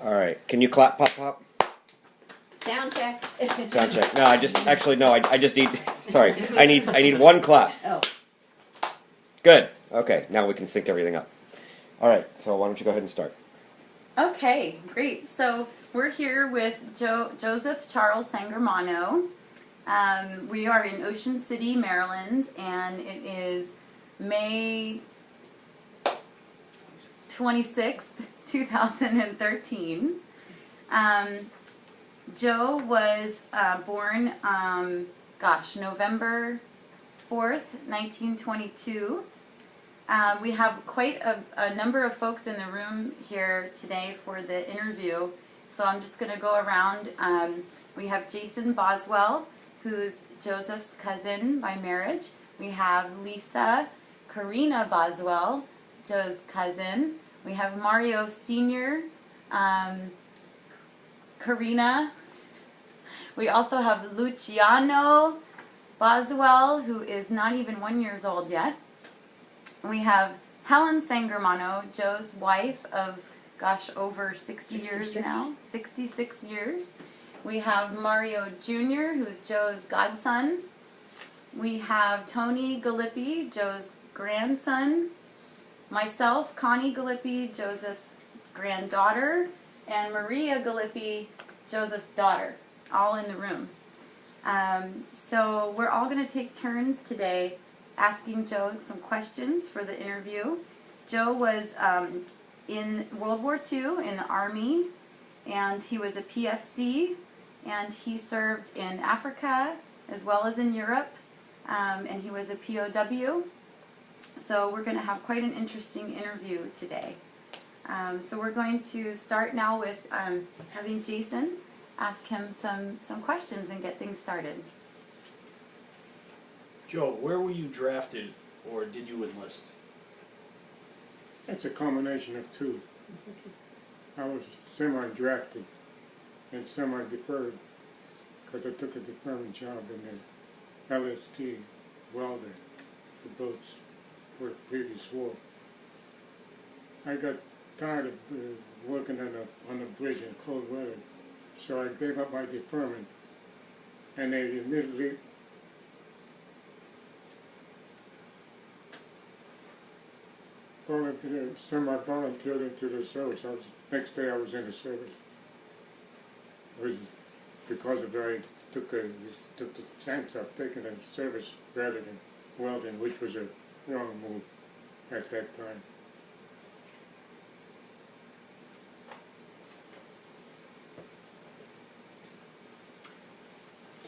All right. Can you clap, pop, pop? Sound check. Sound check. No, I just actually no. I just need. Sorry. I need one clap. Oh. Good. Okay. Now we can sync everything up. All right. So why don't you go ahead and start? Okay, great. So we're here with Joseph Charles Sangermano. We are in Ocean City, Maryland, and it is May 26th, 2013. Joe was born, November 4th, 1922. We have quite a number of folks in the room here today for the interview, so I'm just going to go around. We have Jason Boswell, who's Joseph's cousin by marriage. We have Lisa Karina Boswell, Joe's cousin. We have Mario Sr., Karina. We also have Luciano Boswell, who is not even 1 year old yet. We have Helen Sangermano, Joe's wife of, over 60 years now, 66 years. We have Mario Jr., who's Joe's godson. We have Tony Galippi, Joe's grandson. Myself, Connie Galippi, Joseph's granddaughter. And Maria Galippi, Joseph's daughter, all in the room. So we're all going to take turns today asking Joe some questions for the interview. Joe was in World War II in the Army, and he was a PFC, and he served in Africa as well as in Europe, and he was a POW. So we're going to have quite an interesting interview today. So we're going to start now with having Jason ask him some questions and get things started. Joe, where were you drafted, or did you enlist? It's a combination of two. I was semi-drafted and semi-deferred because I took a deferment job in the LST welder for boats for the previous war. I got tired of working on the bridge in cold weather, so I gave up my deferment, and they immediately semi-volunteered into the service. Next day I was in the service. It was because of I took the chance of taking a service rather than welding, which was a wrong move at that time.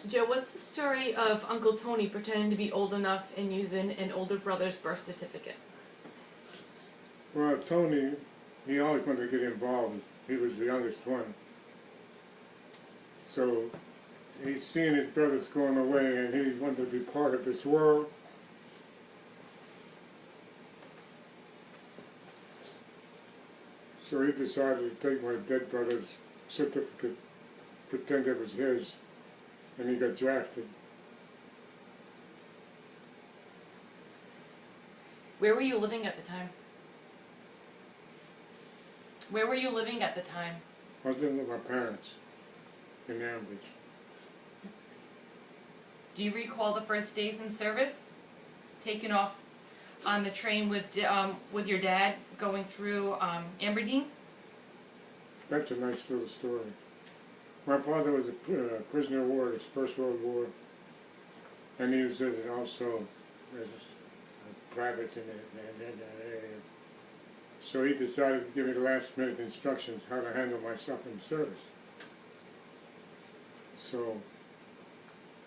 Joe, what's the story of Uncle Tony pretending to be old enough and using an older brother's birth certificate? Well, Tony, he always wanted to get involved. He was the youngest one. So he's seeing his brothers going away, and he wanted to be part of this world. So he decided to take my dead brother's certificate, pretend it was his, and he got drafted. Where were you living at the time? Where were you living at the time? I was living with my parents in Ambridge. Do you recall the first days in service? Taking off on the train with your dad going through Aberdeen? That's a nice little story. My father was a prisoner of war in the First World War, and he was also as a private in that area. So he decided to give me the last minute instructions how to handle myself in service. So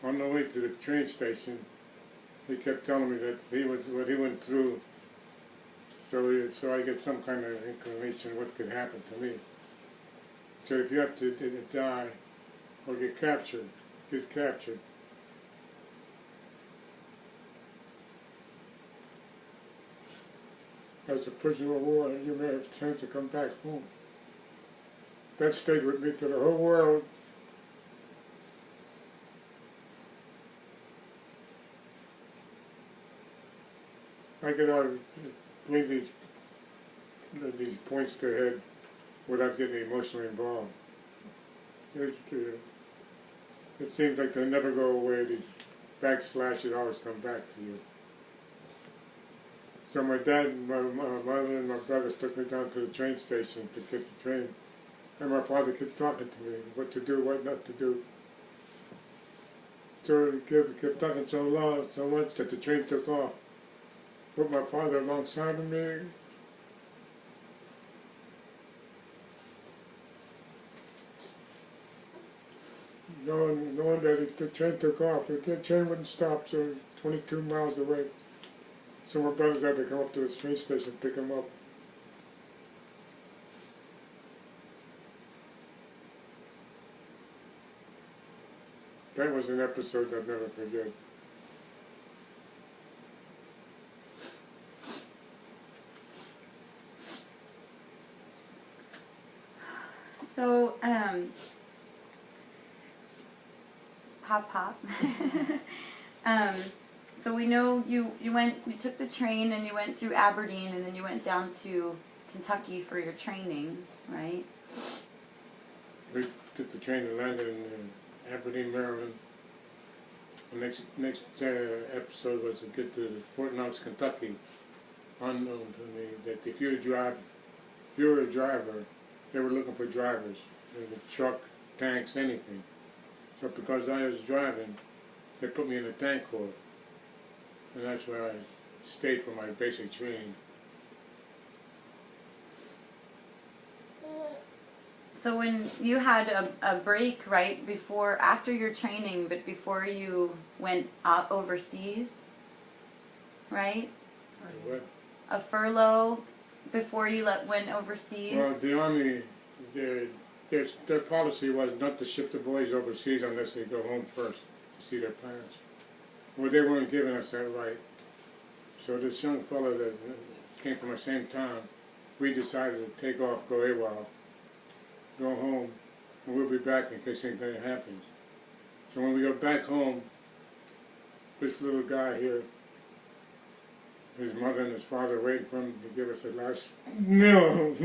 on the way to the train station, he kept telling me that what he went through, so I get some kind of inclination what could happen to me. So if you have to die or get captured, as a prisoner of war, you may have a chance to come back home. That stayed with me to the whole world. I could bring these points to head without getting emotionally involved. It seems like they never go away. These backslashes always come back to you. So my dad, my mother, and my brothers took me down to the train station to get the train. And my father kept talking to me, what to do, what not to do. So he kept talking so long, so much that the train took off. Put my father alongside of me. Knowing that the train took off, the train wouldn't stop, so 22 miles away. So my brothers had to come up to the train station and pick him up. That was an episode I'll never forget. So, Pop. So we know you took the train and you went through Aberdeen and then you went down to Kentucky for your training, right? We took the train and landed in Aberdeen, Maryland. The next episode was to get to Fort Knox, Kentucky. Unknown to me that if you were a driver, they were looking for drivers, the truck, tanks, anything. So because I was driving, they put me in the tank corps, and that's where I stayed for my basic training. So when you had a break, right, after your training, but before you went overseas, right? What? A furlough before you went overseas? Well, the Army, their policy was not to ship the boys overseas unless they go home first to see their parents. Well, they weren't giving us that right. So this young fellow that came from the same town, we decided to take off, go AWOL, go home, and we'll be back in case anything happens. So when we got back home, this little guy here, his mother and his father waiting for him to give us a last meal.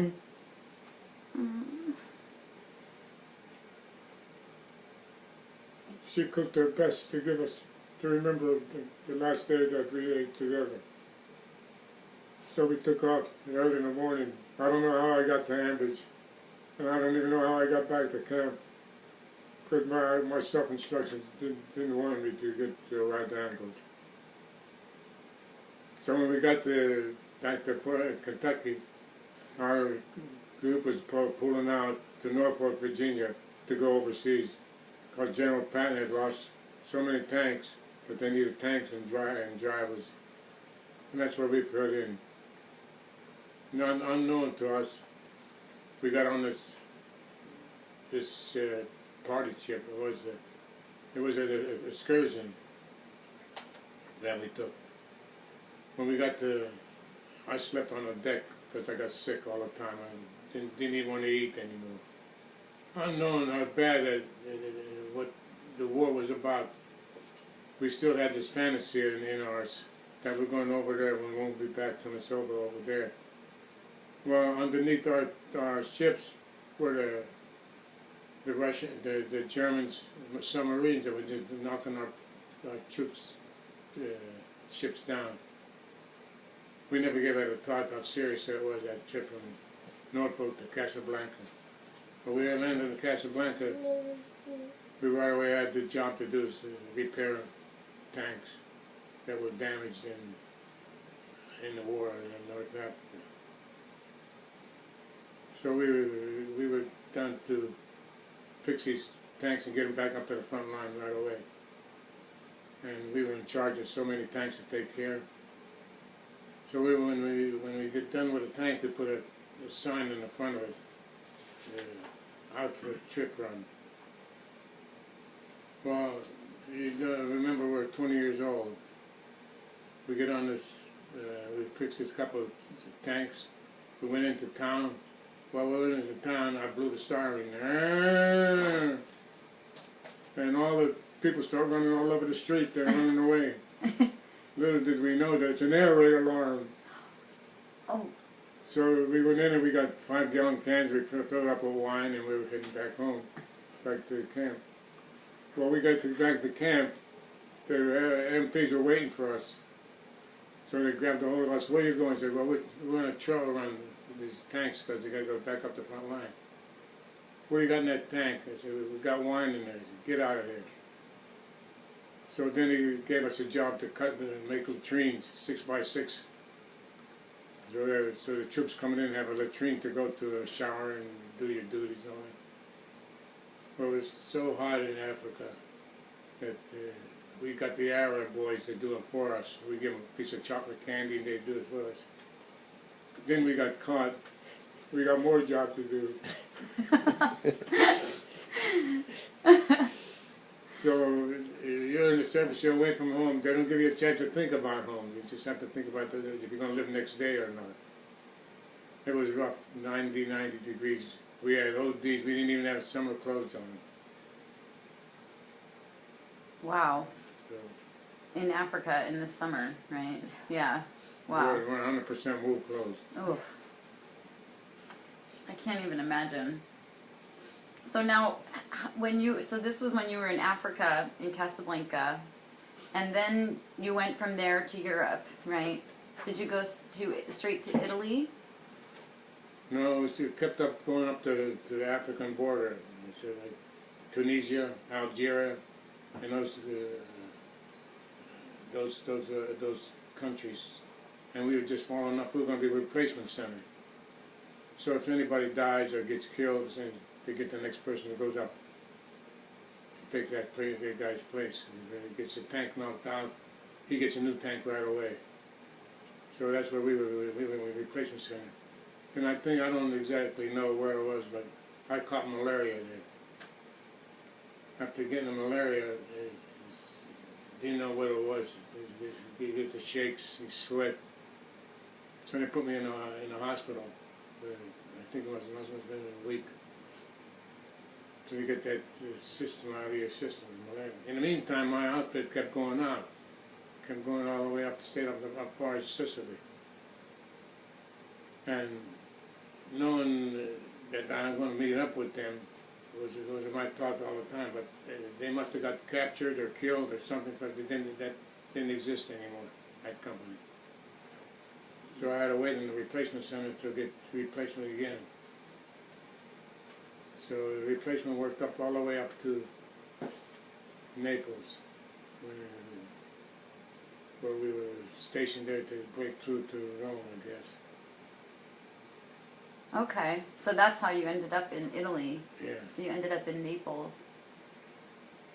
She cooked her best to give us, to remember the last day that we ate together. So we took off early in the morning. I don't know how I got to Ambridge, and I don't even know how I got back to camp, because my self-instructions didn't want me to get to right angles. So when we got back to Kentucky, our group was pulling out to Norfolk, Virginia to go overseas, because General Patton had lost so many tanks, but they needed tanks and drivers. And that's where we fit in. Unknown to us, we got on this party ship. It was an excursion that we took. When we got I slept on the deck because I got sick all the time. I didn't even want to eat anymore. Unknown how bad what the war was about. We still had this fantasy in ours that we're going over there, we won't be back till it's over there. Well, underneath our ships were the Germans submarines that were just knocking our troops ships down. We never gave it a thought how serious it was, that trip from Norfolk to Casablanca. But we had landed in Casablanca. We right away had the job to do is to repair tanks that were damaged in the war in North Africa. So we were done to fix these tanks and get them back up to the front line right away. And we were in charge of so many tanks to take care of. So when we get done with the tank, we put a sign in the front of it, out for a trip run. Well, you remember we're 20 years old. We get on this, we fixed this couple of tanks. We went into town. While we went into town, I blew the siren. And all the people start running all over the street. They're running away. Little did we know that it's an air raid alarm. Oh. So we went in and we got 5-gallon cans. We filled up with wine and we were heading back home, back to the camp. Well, we got back to camp. The MPs were waiting for us. So they grabbed a hold of us. Where are you going? I said, well, we're on a trail around these tanks because they got to go back up the front line. What do you got in that tank? I said, we got wine in there. Get out of here. So then he gave us a job to cut and make latrines, 6x6. So the troops coming in have a latrine to go to a shower and do your duties and all that. But it was so hot in Africa that we got the Arab boys to do it for us. We give them a piece of chocolate candy and they do it for us. Then we got caught. We got more job to do. So you're in the service, you're away from home. They don't give you a chance to think about home. You just have to think about if you're going to live next day or not. It was rough, 90 degrees. We had ODs. We didn't even have summer clothes on. Wow. So In Africa in the summer, right? Yeah. Wow. we're 100% wool clothes. Oh. I can't even imagine. So now, so this was when you were in Africa, in Casablanca, and then you went from there to Europe, right? Did you go straight to Italy? No, it kept up going up to the African border. So like Tunisia, Algeria, and those countries. And we were just following up. We were going to be a replacement center. So if anybody dies or gets killed, then they get the next person who goes up to take that guy's place. If he gets a tank knocked out, he gets a new tank right away. So that's where we were in replacement center. And I don't exactly know where it was, but I caught malaria there. After getting the malaria, didn't know what it was. You get the shakes, you sweat. So they put me in a hospital. I think it must have been a week. So you get that system out of your system, malaria. In the meantime, my outfit kept going out. Kept going all the way up the state, up far as Sicily. And knowing that I'm going to meet up with them was my thought all the time. But they must have got captured or killed or something because that didn't exist anymore, that company. So I had to wait in the replacement center to get replacement again. So the replacement worked up all the way up to Naples, where we were stationed there to break through to Rome, I guess. Okay, so that's how you ended up in Italy. Yeah. So you ended up in Naples.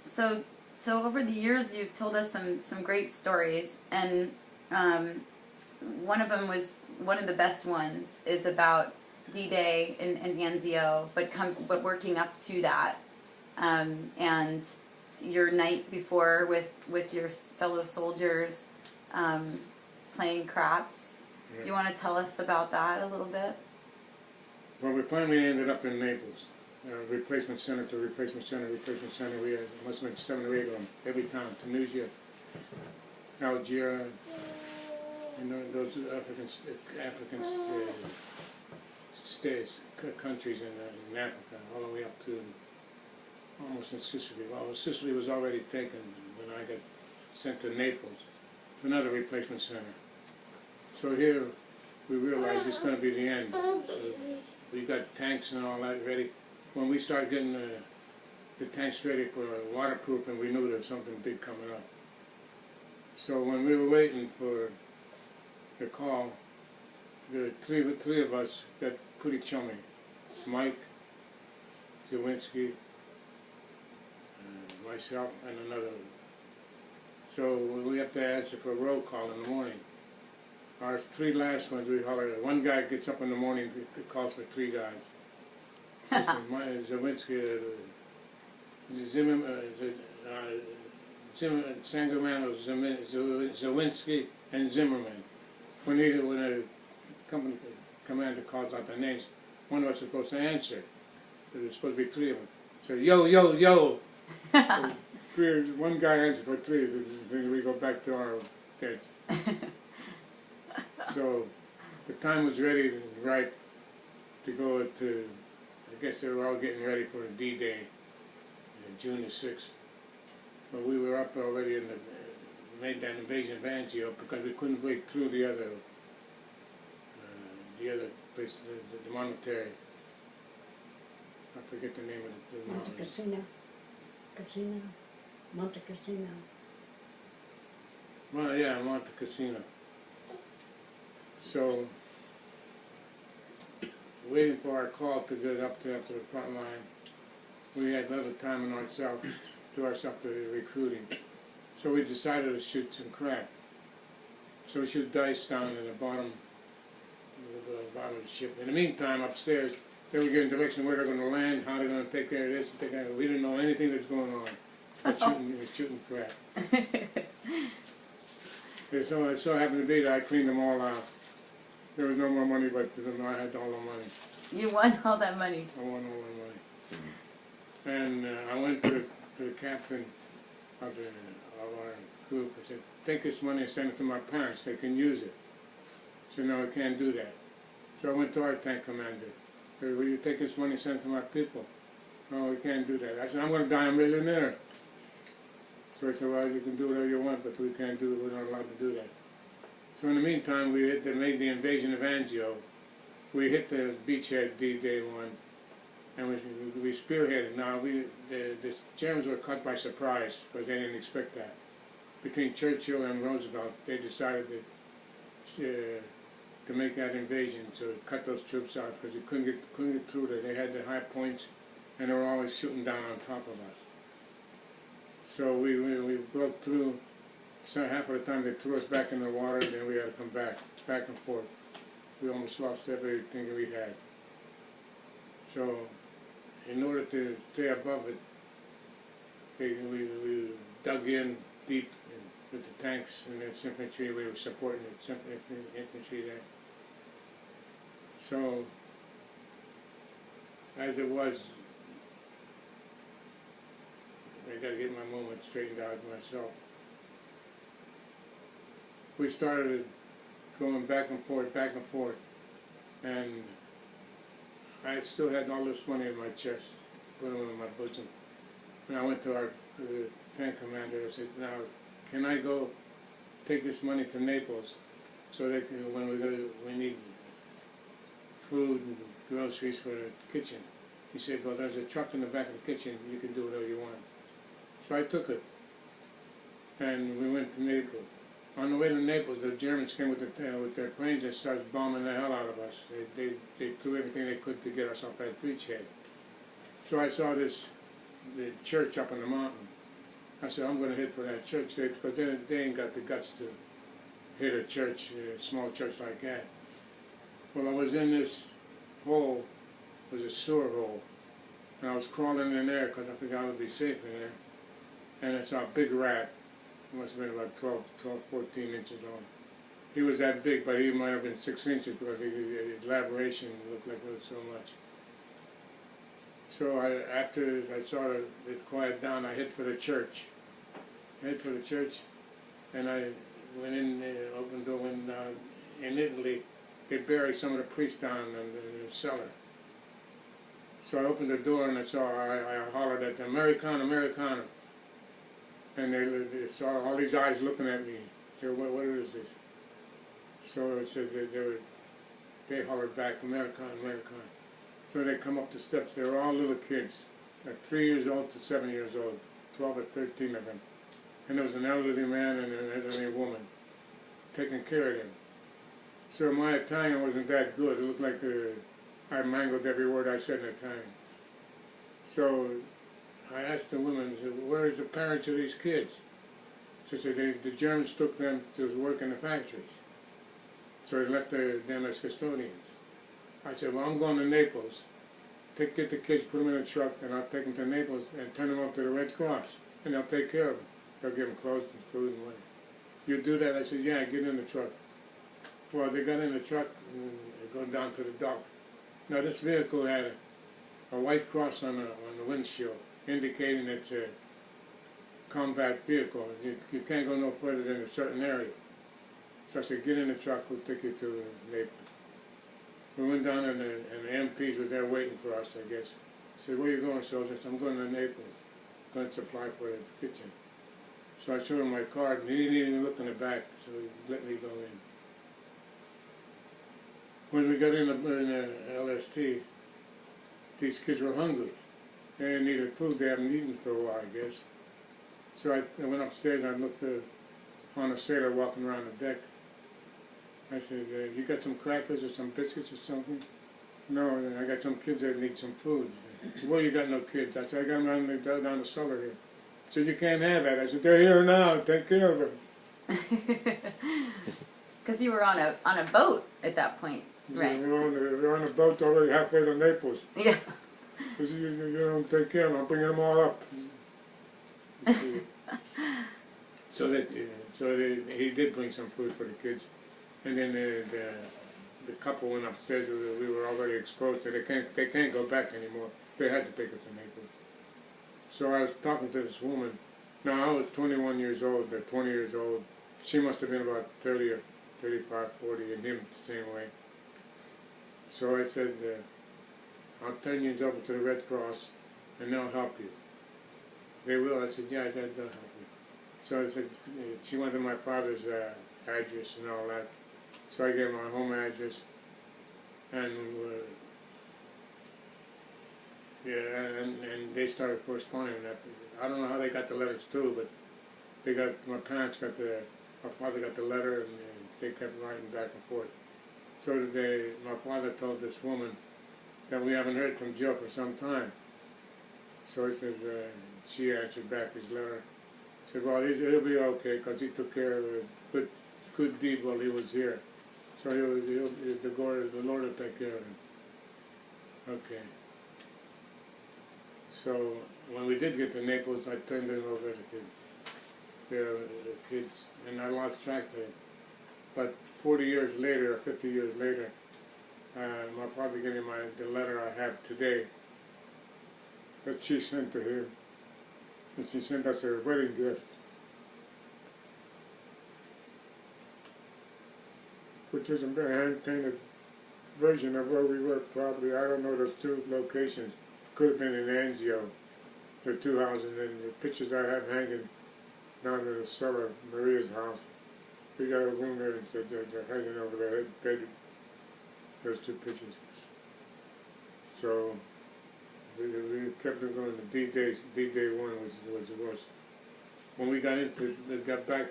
So over the years, you've told us some great stories, and one of them was one of the best ones is about D-Day and Anzio, but working up to that, and your night before with your fellow soldiers, playing craps. Yeah. Do you want to tell us about that a little bit? Well, we finally ended up in Naples. Replacement center to replacement center, replacement center. We had must have been 7 or 8 of them every town. Tunisia, Algeria, those African states, countries in Africa, all the way up to almost in Sicily. Well, Sicily was already taken when I got sent to Naples, to another replacement center. So here we realized it's going to be the end. So we got tanks and all that ready. When we started getting the tanks ready for waterproofing, we knew there was something big coming up. So when we were waiting for the call, the three of us got pretty chummy. Mike, Zawinski, myself, and another. So we have to answer for a roll call in the morning. Our 3 last ones, we holler. One guy gets up in the morning, calls for 3 guys. Zawinski, Sangermano, Zawinski, and Zimmerman. When a company commander calls out their names, one of us is supposed to answer. There's supposed to be 3 of them. So yo, yo, yo. One guy answered for 3, then we go back to our beds. So the time was ready and ripe to go to, I guess they were all getting ready for the D-Day, June the 6th. But we were up already in made that invasion of Antioch because we couldn't break through the other place, the monastery. I forget the name of the Monte Cassino. Casino. Monte Cassino. Well, yeah, Monte Cassino. So, waiting for our call to get up to the front line, we had little time in ourselves to recruiting. So we decided to shoot some crap. So we shoot dice down in the bottom of the ship. In the meantime, upstairs, they were giving direction where they're going to land, how they're going to take care of this, take care of that. We didn't know anything that's going on. We were shooting crap. It so happened to be that I cleaned them all out. There was no more money, but I had all the money. You won all that money. I won all the money. And I went to the captain of our group and said, take this money and send it to my parents. They can use it. He said, no, I can't do that. So I went to our tank commander. I said, will you take this money and send it to my people? No, we can't do that. I said, I'm going to die a millionaire. So I said, well, you can do whatever you want, but we can't do it. We're not allowed to do that. So in the meantime, we made the invasion of Antioch. We hit the beachhead D-Day 1, and we spearheaded. Now, the Germans were caught by surprise because they didn't expect that. Between Churchill and Roosevelt, they decided to make that invasion, to cut those troops out because you couldn't get through there. They had the high points, and they were always shooting down on top of us. So we broke through. So half of the time they threw us back in the water, and then we had to come back and forth. We almost lost everything we had. So in order to stay above it, we dug in deep with the tanks and the infantry. We were supporting the infantry there. So as it was, I got to get my moment straightened out myself. We started going back and forth, and I still had all this money in my chest, put them in my bosom. And I went to our tank commander. I said, now, can I go take this money to Naples so that when we go, we need food and groceries for the kitchen? He said, well, there's a truck in the back of the kitchen. You can do whatever you want. So I took it, and we went to Naples. On the way to Naples, the Germans came with their planes and started bombing the hell out of us. They threw everything they could to get us off that beachhead. So I saw the church up on the mountain. I said, I'm going to hit for that church, because they ain't got the guts to hit a church, a small church like that. Well, I was in this hole, it was a sewer hole, and I was crawling in there because I figured I would be safe in there. And I saw a big rat. He must have been about 12, 14 inches long. He was that big, but he might have been 6 inches because his elaboration looked like it was so much. So after I saw it quiet down, I hit for the church. And I went in, opened the door, and in Italy, they bury some of the priests down in the cellar. So I opened the door and I hollered at them, Americano, Americano. And they saw all these eyes looking at me. I said, what is this? So I said they hollered back, Americano, Americano. So they come up the steps. They were all little kids, like 3 years old to 7 years old, 12 or 13 of them. And there was an elderly man and an elderly woman taking care of them. So my Italian wasn't that good. It looked like I mangled every word I said in Italian. So I asked the woman, I said, where's the parents of these kids? She said, the Germans took them to work in the factories. So they left them as custodians. I said, well, I'm going to Naples. Get the kids, put them in a truck, and I'll take them to Naples and turn them up to the Red Cross. And they'll take care of them. They'll give them clothes and food and money. You do that? I said, yeah, get in the truck. Well, they got in the truck and they go down to the dock. Now, this vehicle had a white cross on the windshield, indicating it's a combat vehicle. You can't go no further than a certain area. So I said, get in the truck, we'll take you to Naples. We went down and the MPs were there waiting for us, I guess. I said, where you going, soldier? I said, I'm going to Naples, going to supply for the kitchen. So I showed him my card, and he didn't even look in the back, so he let me go in. When we got in the LST, these kids were hungry. They needed food. They haven't eaten for a while, I guess. So I went upstairs and I looked found a sailor walking around the deck. I said, you got some crackers or some biscuits or something? No, I got some kids that need some food. He said, well, you got no kids. I said, I got them down the cellar here. He said, you can't have that. I said, they're here now. Take care of them. Because you were on a boat at that point, right? We're on the boat already halfway to Naples. Yeah. He said, you don't take care of them. I'm bringing them all up. He did bring some food for the kids. And then the couple went upstairs. We were already exposed, so they can't go back anymore. They had to take us to Naples. So I was talking to this woman. Now I was 21 years old. They're 20 years old. She must have been about 30 or 35, 40, and him the same way. So I said, I'll turn you over to the Red Cross, and they'll help you. They will. I said, yeah, they'll help you. So I said, she wanted my father's address and all that. So I gave my home address, and and they started corresponding after. I don't know how they got the letters too, but my parents got my father got the letter, and they kept writing back and forth. So my father told this woman that we haven't heard from Joe for some time. So he said, she answered back his letter. Said, well, he'll be okay because he took care of a good deed while he was here. So the Lord will take care of him. Okay. So when we did get to Naples, I turned them over to the kids, and I lost track of it. But 40 years later, or 50 years later, my father gave me the letter I have today that she sent to him. And she sent us a wedding gift, which was a hand-painted version of where we were probably. I don't know those two locations. Could have been in Anzio, the two houses, and the pictures I have hanging down in the cellar of Maria's house. We got a room there, and they're hanging over the bed, those two pictures. So we kept them going. The D-Day 1 was the worst. When we got back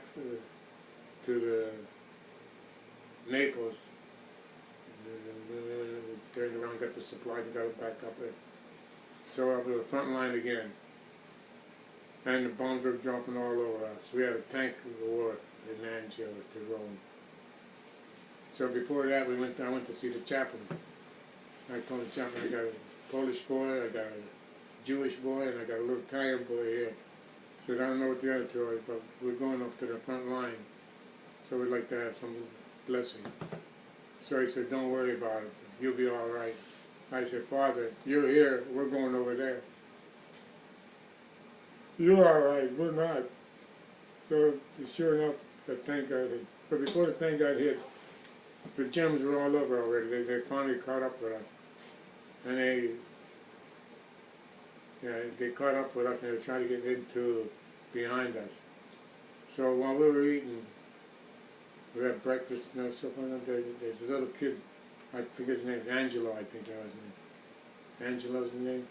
to the Naples, we turned around, got the supplies, and got it back up there. So I was the front line again. And the bombs were dropping all over us. We had a tank of war in Anzio to Rome. So before that, I went to see the chaplain. I told the chaplain, I got a Polish boy, I got a Jewish boy, and I got a little Italian boy here. So I don't know what the other two are, but we're going up to the front line. So we'd like to have some blessing. So he said, don't worry about it. You'll be all right. I said, Father, you're here. We're going over there. You're all right. We're not. So sure enough, the tank got hit. But before the tank got hit, the Germans were all over already. They finally caught up with us. And they caught up with us, and they were trying to get into behind us. So while we were eating, we had breakfast and so forth. There's a little kid, I forget his name, Angelo, I think that was his name. Angelo's the name.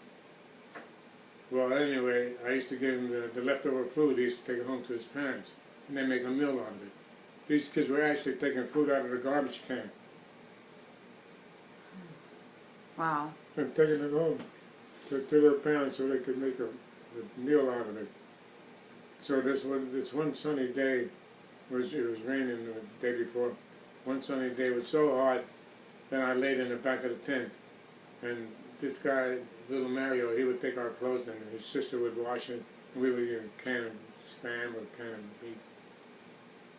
Well, anyway, I used to give him the leftover food. He used to take it home to his parents, and they make a meal out of it. These kids were actually taking food out of the garbage can. Wow. And taking it home to their parents so they could make a meal out of it. So this one sunny day, it was raining the day before. One sunny day, it was so hot that I laid in the back of the tent, and this guy, little Mario, he would take our clothes and his sister would wash it, and we would eat a can of Spam or a can of meat.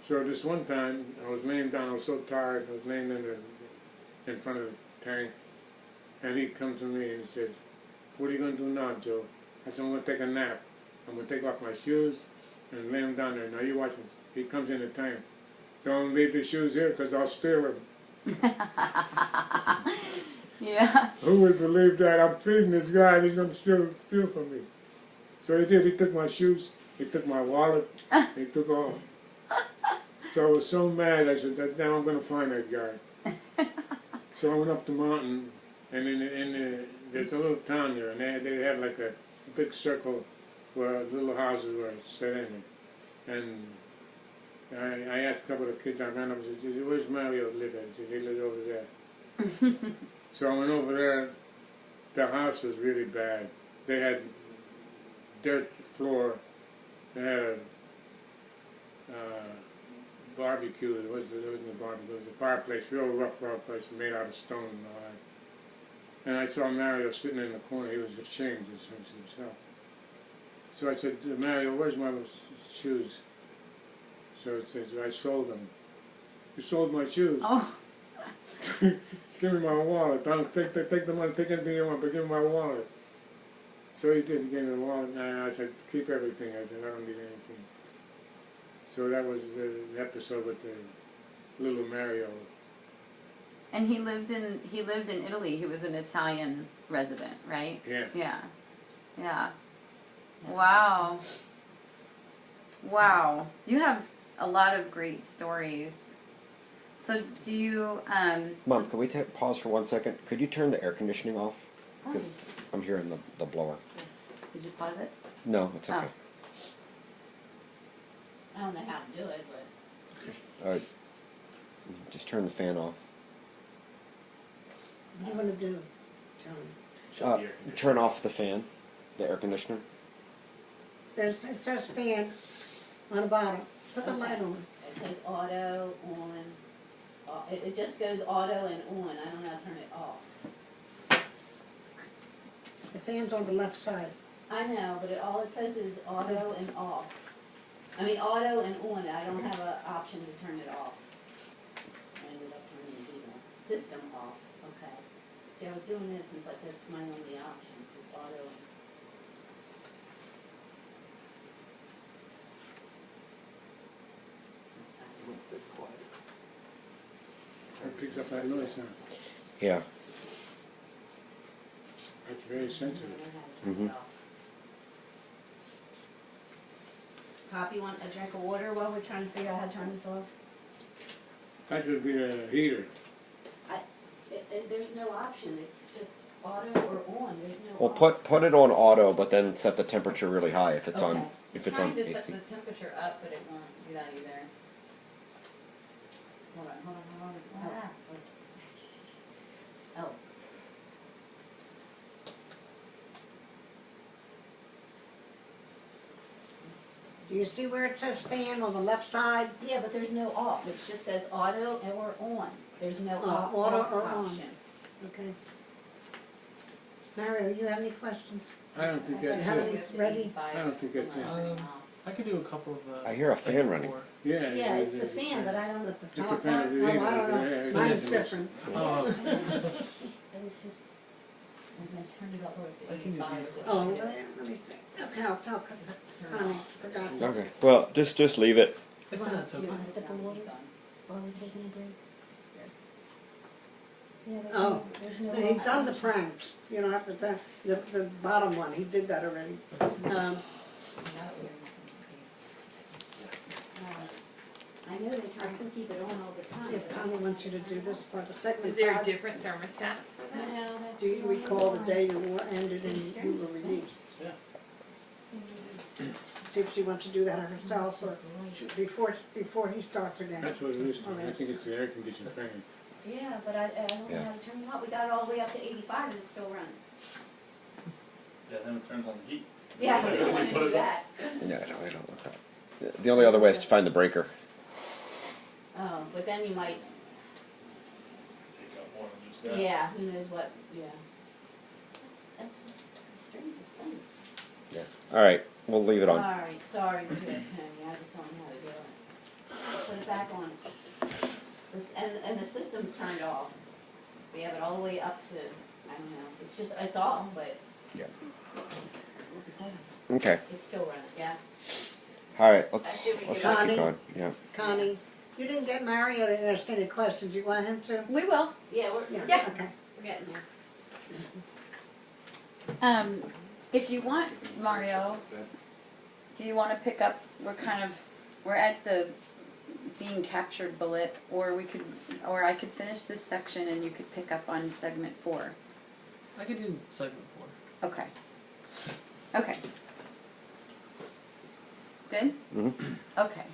So this one time, I was laying down, I was so tired, I was laying in front of the tank, and he comes to me and he said, what are you going to do now, Joe? I said, I'm going to take a nap. I'm going to take off my shoes and lay them down there. Now you watch him. He comes in the tank. Don't leave the shoes here because I'll steal them. Yeah. Who would believe that I'm feeding this guy and he's going to steal from me? So he did. He took my shoes. He took my wallet. He took off. So I was so mad. I said, now I'm going to find that guy. So I went up the mountain, and there's a little town there, and they had like a big circle where little houses were set in it. And I asked a couple of kids, I ran up and said, where's Mario live at? He said, he lives over there. So I went over there. The house was really bad. They had dirt floor. They had a barbecue. It wasn't a barbecue. It was a fireplace, real rough fireplace made out of stone and all that. And I saw Mario sitting in the corner. He was ashamed of himself. So I said, Mario, where's my shoes? So it says, I sold them. You sold my shoes? Oh. Give me my wallet. Don't take the money, take anything you want, but give me my wallet. So he did. He gave me the wallet, and I said, keep everything. I said, I don't need anything. So that was the episode with the little Mario. And he lived in Italy. He was an Italian resident, right? Yeah. Yeah. Yeah. Wow. Wow. You have a lot of great stories. So do you Mom, can we pause for 1 second? Could you turn the air conditioning off? Because I'm hearing the blower. Did you pause it? No, it's okay. I don't know how to do it, but All right. Just turn the fan off. What do you want to do, John? Shut the air conditioner. Turn off the fan, the air conditioner. It says fan on the bottom. Put the Okay. light on. it says auto on. It just goes auto and on. I don't know how to turn it off. The fan's on the left side. I know, but all it says is auto and off. I mean auto and on. I don't have an option to turn it off. I ended up turning the system off. Okay. See, I was doing this and but that's my only option. Is auto. It picks up that noise, huh? Yeah. It's very sensitive. Mhm. Pop, you want a drink of water while we're trying to figure out how to turn this off? That would be the heater. There's no option. It's just auto or on. There's no. Well, off. put it on auto, but then set the temperature really high if it's on Okay. if it's trying on to set AC. the temperature up, but it won't do that either. Hold on. Oh. Do you see where it says fan on the left side? Yeah, but there's no off. It just says auto and we're on. There's no off, auto off or on. option. Okay. Mario, you have any questions? I don't think And that's how it. many's ready? I don't think that's it. I could do a couple of. I hear a fan running. Yeah. Yeah, it's the fan, but I don't. At the It's the top fan one? of the Oh, heater. I don't know. Yeah, Mine yeah, is yeah. different. Oh, It's just. I'm gonna turn it up I can do these Oh, questions. let me see. Okay, I'll tell Connie, forgot. Okay. Well, just leave it. If that's okay. You want a sip of water while we're taking a break? Yeah, Oh, there's no. he's done the pranks. You don't have to tell, the bottom one, he did that already. I know they try to keep it on all the time. See if but- Connie wants you to do this part, the second Is there a part. different thermostat for that? No, that's. Do you recall the day your war ended and you were released? Yeah. See if she wants to do that herself or before he starts again. That's what it is. I think it's the air conditioned fan. Yeah, but I don't know Yeah. how to turn it on. We got it all the way up to 85 and it's still running. Yeah, then it turns on the heat. Yeah, we don't want to do that. No, I don't want that. The only other way is to find the breaker. Oh, but then you might, Take out more than just that. yeah, who knows what, yeah. That's the strangest thing. Yeah. All right. We'll leave it on. Alright, sorry to do that, Tony, I just don't know how to do it. Put it back on. And the system's turned off. We have it all the way up to, I don't know, it's just, it's off, but. Yeah. What's it called? Okay. It's still running, yeah. All right. I see we Let's can- just keep Connie? going. Yeah. Connie, You didn't get Mario to ask any questions. You want him to? We will. Yeah, we're, Yeah. Okay. we're getting there. If you want, Mario, do you want to pick up? We're at the being captured bullet, or I could finish this section and you could pick up on segment 4. I could do segment 4. Okay. Okay. Good? Mm-hmm. Okay.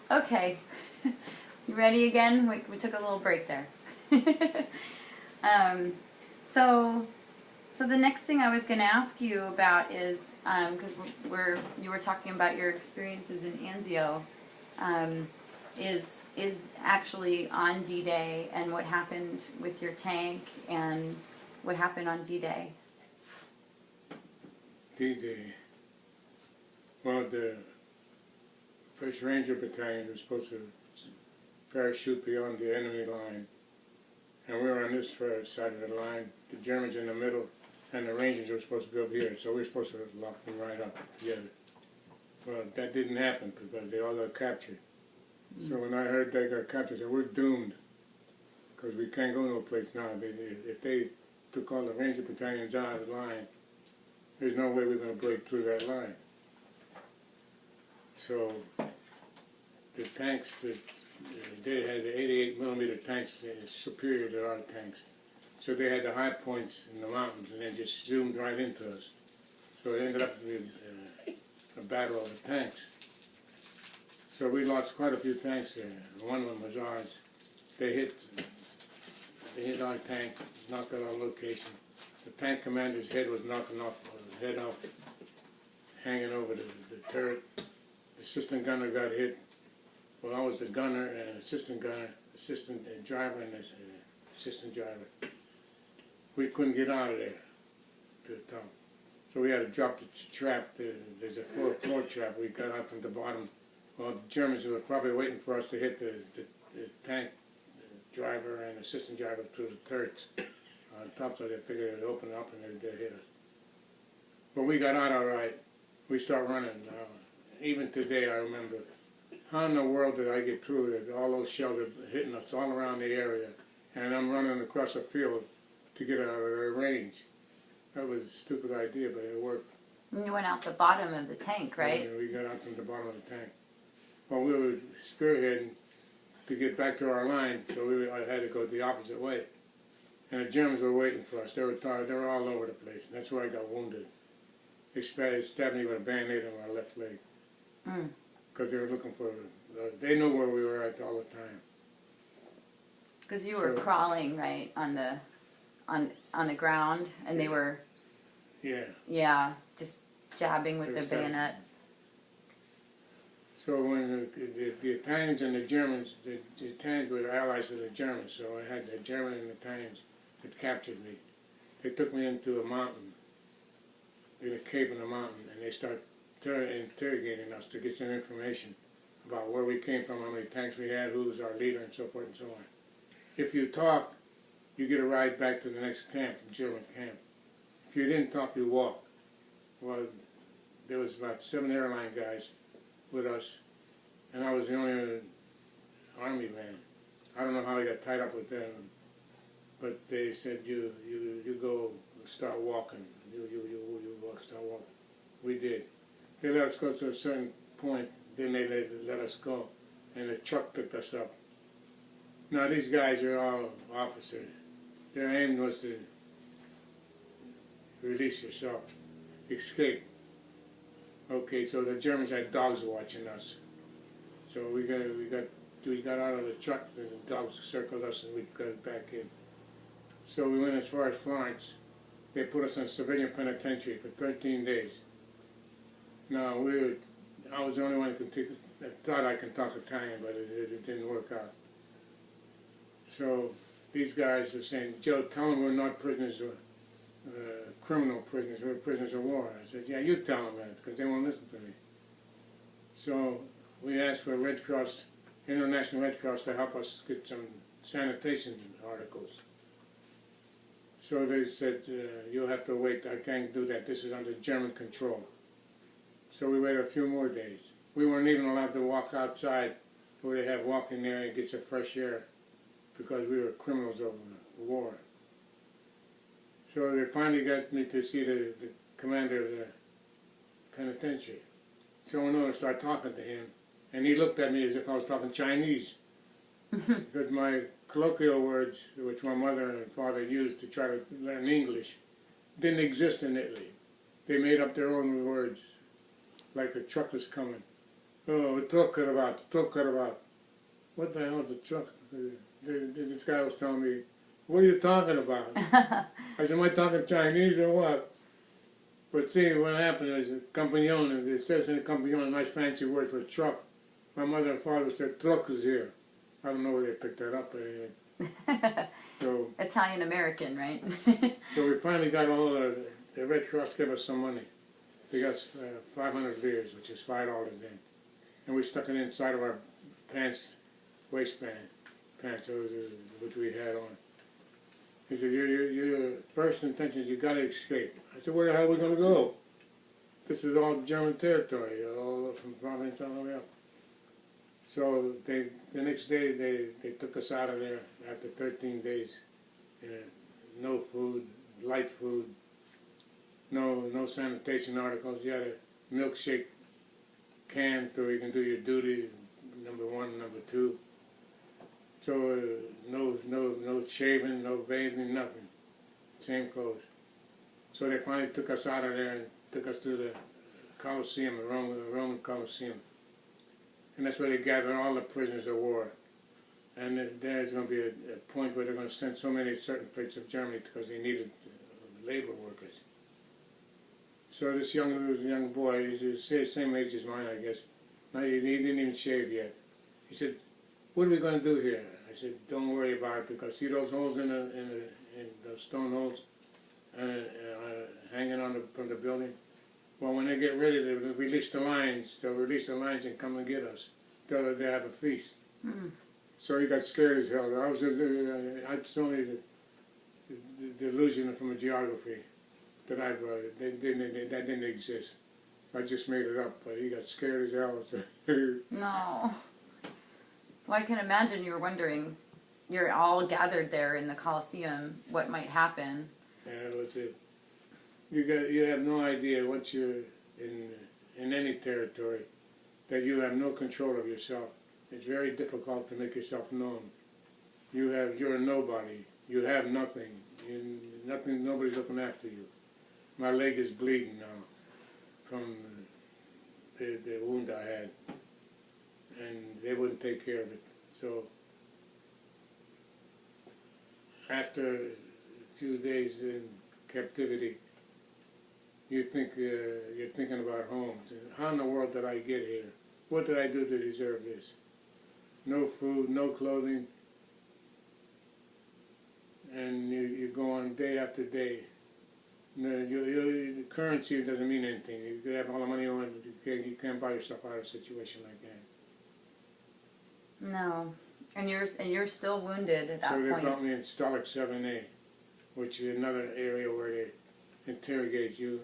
Okay. You ready again? We took a little break there. So the next thing I was going to ask you about is, because you were talking about your experiences in Anzio, is actually on D-Day and what happened with your tank and what happened on D-Day. D-Day. Well, the 1st Ranger Battalion was supposed to parachute beyond the enemy line. And we were on this side of the line, the Germans in the middle, and the Rangers were supposed to be over here. So we were supposed to lock them right up together. Well, that didn't happen because they all got captured. So when I heard they got captured, I said, we're doomed because we can't go no place now. If they took all the Ranger battalions out of the line, there's no way we're going to break through that line. So the tanks, they had the 88 millimeter tanks superior to our tanks. So they had the high points in the mountains and they just zoomed right into us. So it ended up being a battle of the tanks. So we lost quite a few tanks there. One of them was ours. They hit our tank, knocked out our location. The tank commander's head was knocking off, head off, hanging over the turret. The assistant gunner got hit. Well, I was the gunner and assistant gunner, assistant driver and assistant driver. We couldn't get out of there to the top. So we had to drop the trap. There's a floor trap. We got out from the bottom. Well, the Germans were probably waiting for us to hit the tank driver and assistant driver through the turrets on top, so they figured it would open up and they'd hit us. But we got out all right. We start running. Even today I remember, how in the world did I get through that? All those shells are hitting us all around the area, and I'm running across a field to get out of their range. That was a stupid idea, but it worked. And you went out the bottom of the tank, right? And we got out from the bottom of the tank. Well, we were spearheading to get back to our line, so I had to go the opposite way. And the Germans were waiting for us. They were tired. They were all over the place. And that's where I got wounded. They stabbed me with a Band-Aid on my left leg. Because they were looking for, they knew where we were at all the time. Because you were crawling, right, on the ground, and they were, just jabbing with the bayonets. So when the Italians and the Germans, the Italians were allies of the Germans, so I had the German and the Italians that captured me. They took me into a mountain, in a cave in the mountain, and they started interrogating us to get some information about where we came from, how many tanks we had, who was our leader, and so forth and so on. If you talk, you get a ride back to the next camp, the German camp. If you didn't talk, you walk. Well, there was about 7 airline guys with us, and I was the only army man. I don't know how I got tied up with them, but they said, you go start walking. You walk, start walking. We did. They let us go to a certain point, then they let us go, and the truck picked us up. Now these guys are all officers. Their aim was to release yourself, escape. Okay, so the Germans had dogs watching us. So we got out of the truck, and the dogs circled us, and we got back in. So we went as far as Florence. They put us in a civilian penitentiary for 13 days. Now I was the only one that thought I could talk Italian, but it didn't work out. So these guys were saying, Joe, tell them we're not prisoners or criminal prisoners, we're prisoners of war. I said, yeah, you tell them that, because they won't listen to me. So we asked for Red Cross, International Red Cross, to help us get some sanitation articles. So they said, you'll have to wait, I can't do that, this is under German control. So we waited a few more days. We weren't even allowed to walk outside where they have walking there and get some fresh air because we were criminals of war. So they finally got me to see the commander of the penitentiary. So I went over and started talking to him, and he looked at me as if I was talking Chinese. Because my colloquial words, which my mother and father used to try to learn English, didn't exist in Italy. They made up their own words, like a truck was coming. Oh, talk about. What the hell is a truck? This guy was telling me, what are you talking about? I said, am I talking Chinese or what? But see, what happened is, campagnone, it says in the campagnone, a nice fancy word for truck. My mother and father said, truck is here. I don't know where they picked that up, but anyway. So, Italian American, right? so we finally got all the Red Cross gave us some money. They got 500 liras, which is $5 then. And we stuck it inside of our pants, waistband, pants, which we had on. He said, your first intention is you got to escape. I said, where the hell are we going to go? This is all German territory, all from Providence all the way up. So the next day they took us out of there after 13 days. No food, light food, no sanitation articles. You had a milkshake can so you can do your duty, number 1, number 2. So no shaving, no bathing, nothing. Same clothes. So they finally took us out of there and took us to the Colosseum, the Roman Colosseum. And that's where they gathered all the prisoners of war. And there's going to be a point where they're going to send so many certain parts of Germany because they needed labor workers. So this young boy, he's the same age as mine, I guess. No, he didn't even shave yet. He said, what are we going to do here? I said, don't worry about it, because see those holes in those stone holes hanging on from the building? Well, when they get ready to release the lines, they'll release the lines and come and get us. They'll have a feast. Mm. So he got scared as hell. It's only the illusion from a geography that that didn't exist. I just made it up, but he got scared as hell. No. Well, I can imagine you were wondering, you're all gathered there in the Colosseum, what might happen. Yeah, that's it. You have no idea once you're in any territory that you have no control of yourself. It's very difficult to make yourself known. You're a nobody. You have nothing. Nobody's looking after you. My leg is bleeding now from the wound I had, and they wouldn't take care of it. So after a few days in captivity, you're thinking about home. How in the world did I get here? What did I do to deserve this? No food, no clothing, and you go on day after day. The currency doesn't mean anything. You could have all the money you want, you can't buy yourself out of a situation like that. No. And you're still wounded at that point. So they point. brought me in Stalag 7A, which is another area where they interrogate you,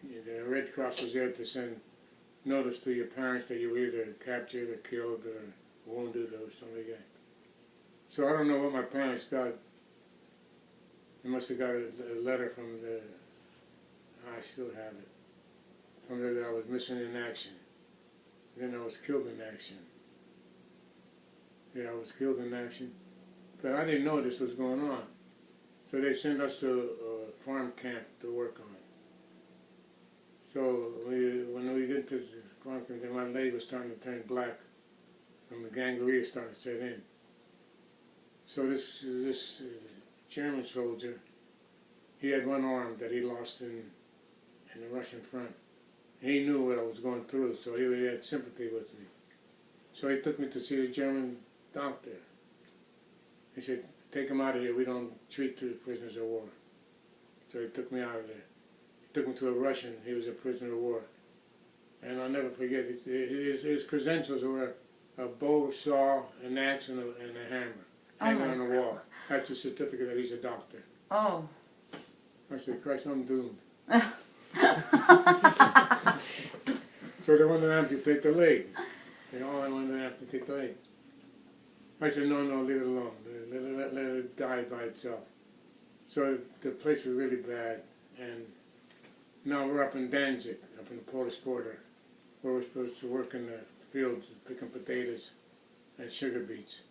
and the Red Cross was there to send notice to your parents that you were either captured or killed or wounded or something like that. So I don't know what my parents got. They must have got a letter from I still have it, from that I was missing in action. Then I was killed in action. Yeah, I was killed in action. But I didn't know this was going on. So they sent us to a farm camp to work on. So when we get to the farm camp, my leg was starting to turn black, and the gangrene started to set in. So this German soldier, he had one arm that he lost in the Russian front. He knew what I was going through, so he had sympathy with me. So he took me to see the German doctor. He said, take him out of here, we don't treat prisoners of war. So he took me out of there. He took me to a Russian, he was a prisoner of war. And I'll never forget, his credentials were a bow, saw, an axe, and a hammer hanging on the wall. That's a certificate that he's a doctor. Oh. I said, Christ, I'm doomed. So they wanted to amputate the leg. They all went after Titoy. I said, no, leave it alone. Let it die by itself. So the place was really bad, and now we're up in Danzig, up in the Polish border, where we're supposed to work in the fields picking potatoes and sugar beets.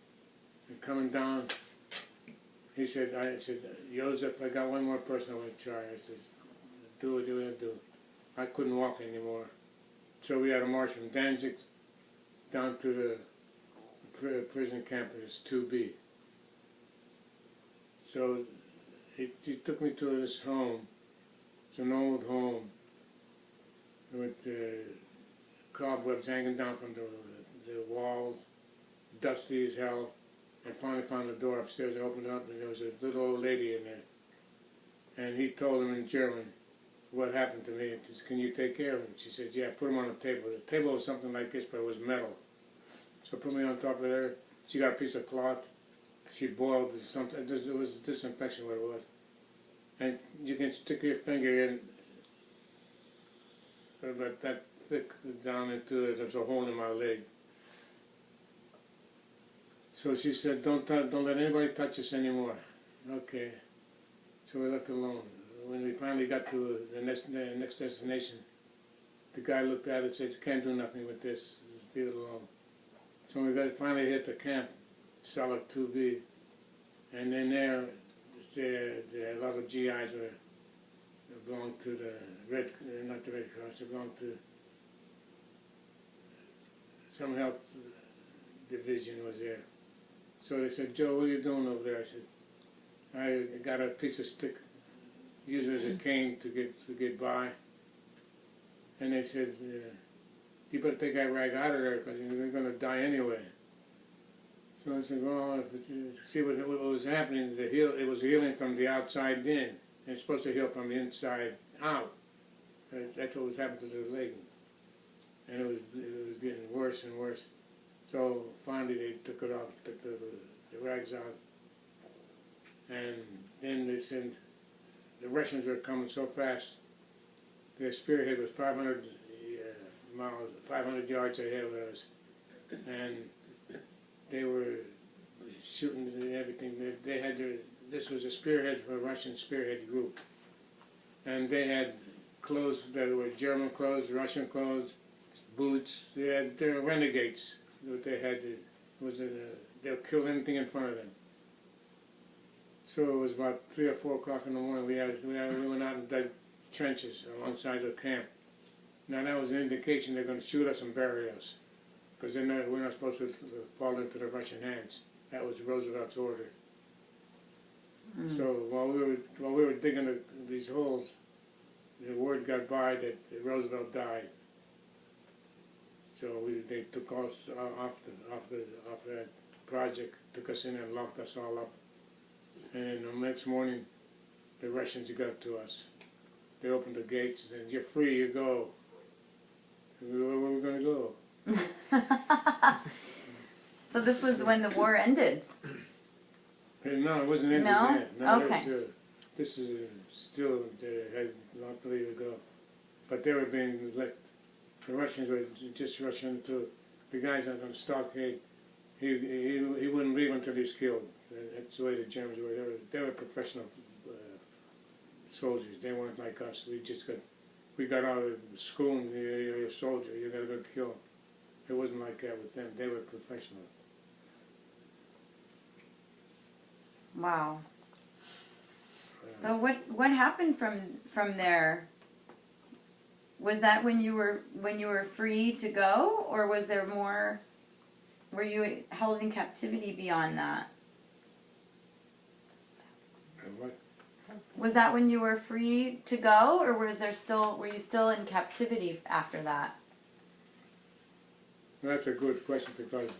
And coming down, I said, Joseph, I got one more person I want to try. I said, do it. I couldn't walk anymore. So we had to march from Danzig down to the prison camp, it's 2B. So he took me to this home. It's an old home with cobwebs hanging down from the walls, dusty as hell. I finally found the door upstairs. I opened it up, and there was a little old lady in there. And he told him in German what happened to me. He said, can you take care of him? She said, yeah, put him on the table. The table was something like this, but it was metal. So put me on top of there. She got a piece of cloth. She boiled something. It was disinfection, what it was. And you can stick your finger in about that thick down into it. There's a hole in my leg. So she said, don't let anybody touch us anymore. Okay. So we left it alone. When we finally got to the next destination, the guy looked at it and said, you can't do nothing with this. Just leave it alone. So we finally hit the camp, solid 2B. And then there a lot of GIs belonged to the not the Red Cross, they belonged to some health division was there. So they said, Joe, what are you doing over there? I said, I got a piece of stick, use it as a cane to get by. And they said, you better take that rag out of there because you're going to die anyway. So I said, well, see what was happening, it was healing from the outside in. And it's supposed to heal from the inside out. That's what was happening to the leg. And it was getting worse and worse. So finally they took it off, took the rags out. And then they said the Russians were coming so fast. Their spearhead was 500 miles, 500 yards ahead of us. And they were shooting and everything. They had this was a spearhead for a Russian spearhead group. And they had clothes that were German clothes, Russian clothes, boots. They were renegades. What they had they'll kill anything in front of them. So it was about 3 or 4 o'clock in the morning. We went out in the trenches alongside the camp. Now that was an indication they're going to shoot us and bury us, because we're not supposed to fall into the Russian hands. That was Roosevelt's order. So while we were digging these holes, the word got by that Roosevelt died. So they took us off that project, took us in and locked us all up. And then the next morning, the Russians got to us. They opened the gates and said, "You're free, you go." Where were we going to go? So this was when the war ended? No, it wasn't ended No? yet. No, Okay. This is still, they had a long way to go. But they were being let, the Russians were just rushing through. The guys on the stockade, he wouldn't leave until he's killed. That's the way the Germans were. They were professional soldiers. They weren't like us. We got out of school and you're a soldier, you gotta go kill. It wasn't like that with them. They were professional. Wow. So what happened from there? Was that when you were free to go, or was there more? Were you held in captivity beyond that? What? Was that when you were free to go, or were you still in captivity after that? Well, that's a good question, because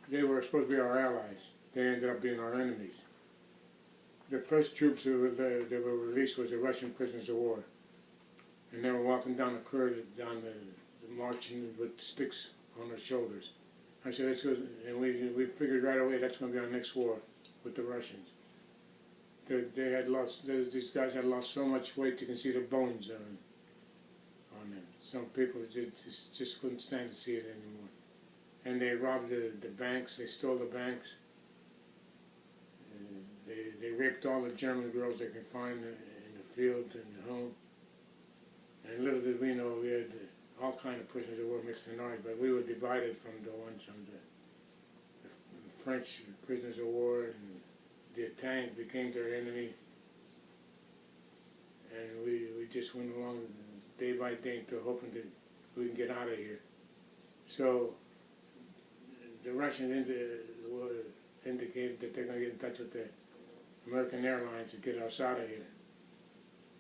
they were supposed to be our allies. They ended up being our enemies. The first troops that were released was the Russian prisoners of war. And they were walking down the corridor, down the marching with sticks on their shoulders. I said, that's good. And we figured right away that's going to be our next war with the Russians. They had lost, these guys had lost so much weight you can see the bones on them. Some people just couldn't stand to see it anymore. and they robbed the banks. They stole the banks. And they raped all the German girls they could find in the field and the home. And little did we know, we had all kind of prisoners of war mixed in ours, but we were divided from the ones from the French prisoners of war, and the Italians became their enemy. And we just went along day by day until hoping that we can get out of here. So the Russians indicated that they're going to get in touch with the American Airlines to get us out of here.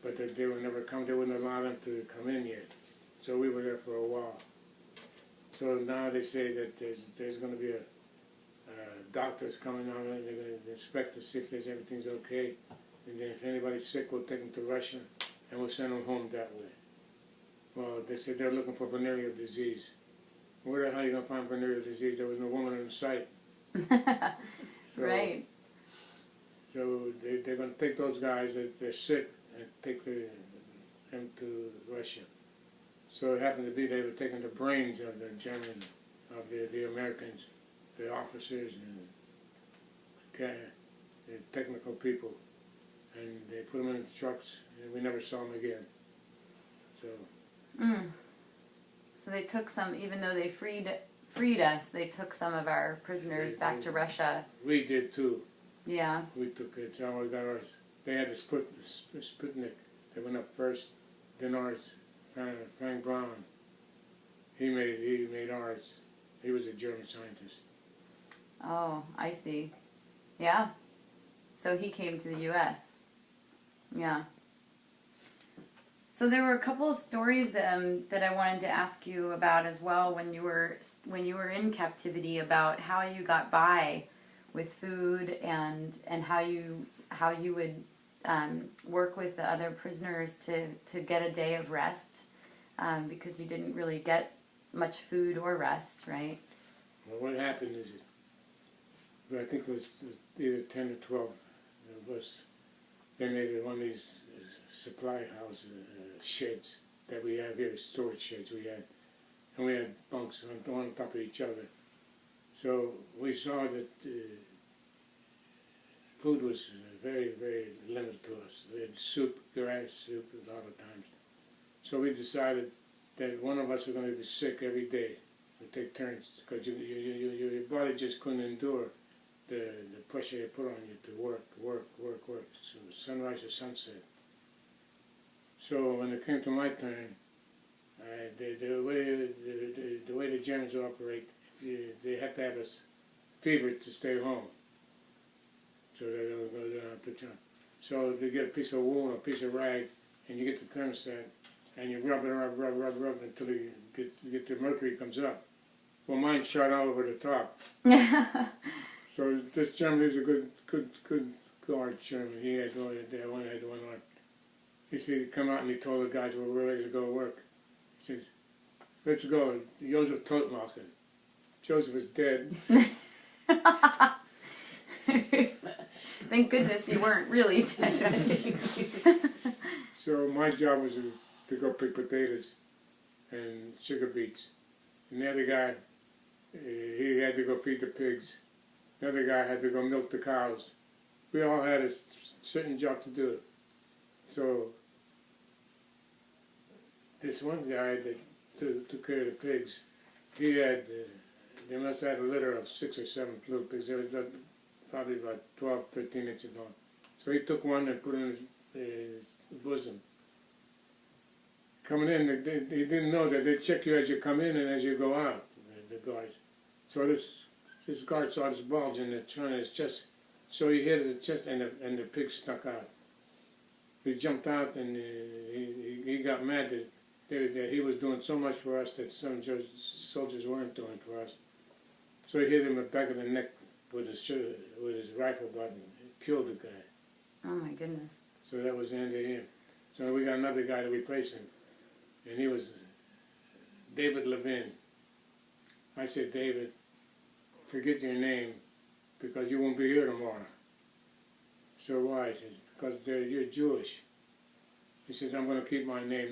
But that they would never come, they wouldn't allow them to come in yet. So we were there for a while. So now they say that there's going to be a doctors coming out and they're going to inspect to see if everything's okay. And then if anybody's sick, we'll take them to Russia and we'll send them home that way. Well, they said they're looking for venereal disease. Where the hell are you going to find venereal disease? There was no woman in sight. So, right. So they're going to take those guys that they're sick and take them to Russia. So it happened to be they were taking the brains of the German, of the Americans, the officers and the technical people, and they put them in the trucks, and we never saw them again. So. So they took some, even though they freed us, they took some of our prisoners back to Russia. We did too. Yeah. We took it. So we got ours. They had the Sputnik. They went up first. Then ours. Frank Brown. He made ours. He was a German scientist. Oh, I see. Yeah. So he came to the U.S. Yeah. So there were a couple of stories that I wanted to ask you about as well when you were in captivity, about how you got by with food and how you would work with the other prisoners to get a day of rest, because you didn't really get much food or rest, right? Well, what happened is, I think it was either 10 or 12 of us. They made one of these supply house sheds that we have here, storage sheds we had, and we had bunks on top of each other. So we saw that food was very, very limited to us. We had soup, grass soup a lot of times. So we decided that one of us was going to be sick every day. We'd take turns, because your body just couldn't endure the pressure they put on you to work, so sunrise to sunset. So when it came to my turn, the way the Germans operate, they have to have a fever to stay home, so they don't go down to jump. So they get a piece of wool, a piece of rag, and you get the thermostat, and you rub it, rub until you get the mercury comes up. Well, mine shot out over the top. So this German is a good guard German. He had one on. He said, come out, and he told the guys, we're ready to go to work. He says, let's go. Joseph Totmachen. Joseph is dead. Thank goodness you weren't really dead. So my job was to go pick potatoes and sugar beets. And the other guy, he had to go feed the pigs. The other guy had to go milk the cows. We all had a certain job to do. So this one guy that took care of the pigs, he had, they must have had a litter of 6 or 7 blue pigs. They were probably about 12, 13 inches long. So he took one and put it in his bosom. Coming in, they didn't know that they check you as you come in and as you go out, the guards. So this guard saw this bulge in the front of his chest. So he hit the chest, and the pig stuck out. He jumped out, and he got mad that he was doing so much for us that some soldiers weren't doing for us. So he hit him in the back of the neck with his rifle butt and killed the guy. Oh my goodness. So that was the end of him. So we got another guy to replace him, and he was David Levin. I said, David, forget your name, because you won't be here tomorrow. So why? He says, because you're Jewish. He says, I'm going to keep my name.